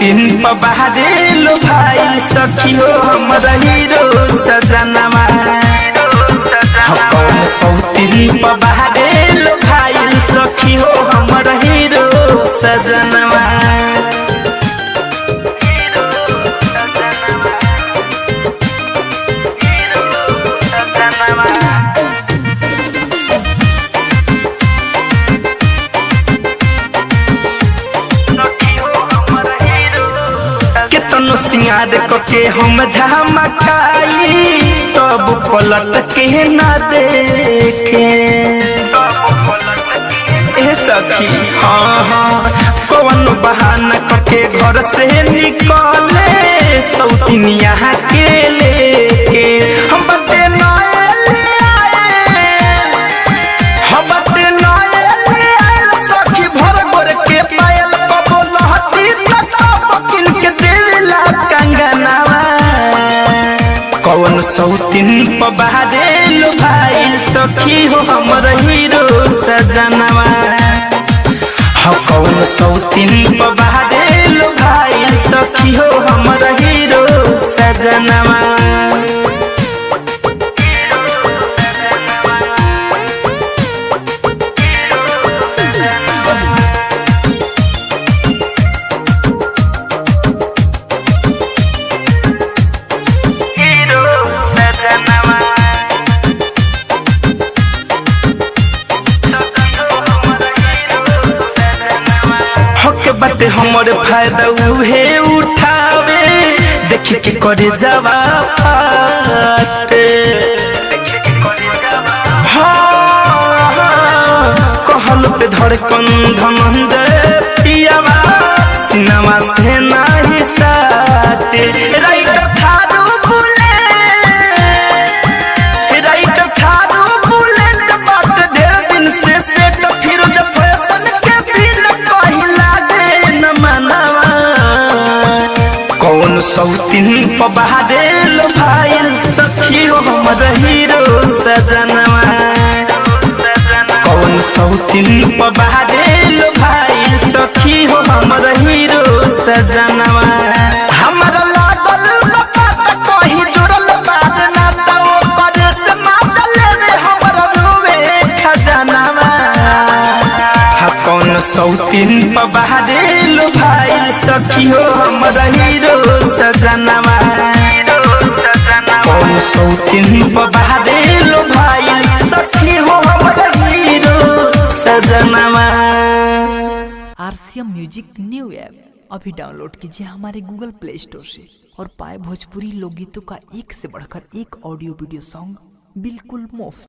सौतीन पबारे लो भाई सखी हो हमरा हीरो सजनवा। कौन सौतीन पबारे लो भाई सखी हो हमरा हीरो सजनवा। सिंगार के हम झमकाई तब पलट के न देखे ए सखी। हाँ हाँ कौन बहाना के घर से निकले सौतीन यहाँ के लेके हम बते सखी भर गोर के पायल कबो लहती तकिन के देवेला कंगनवा। कौन सौतीन पबारे लो भाई सखी हो हमर हीरो सजनवा। कौन सौतीन पबारे लो भाई सखी हो हमर हीरो सजनवा। बाटे हमर फायदा उहे उठावे देख के करे जावा फाटे। कहल पे धड़कन धनंजय पियावा सिनेमा से नाही साटे। राइटर थारू बुलेट बाट ढेर दिन से सेट फिरोज फैशन के बिन कहिला कौन सौतीन पबारे लो भाई सखी हो हमर हीरो सजनवा। कौन सौतीन पबारे लो भाई सखी हो हमर हीरो सजनवा। हमरा लागल पता कहीं जुड़ल बात ना तो करे से माता लेवे हमरा रोवे खजनवा। कौन सौतीन पबारे लो भाई सखी हो हमरा हीरो सजनवा। कौन सौतीन पबारे लो भाई सखी हो हमरा हीरो सजनवा। RCM म्यूजिक न्यू ऐप अभी डाउनलोड कीजिए हमारे गूगल प्ले स्टोर से और पाए भोजपुरी लोकगीतों का एक से बढ़कर एक ऑडियो वीडियो सॉन्ग बिल्कुल मुफ्त।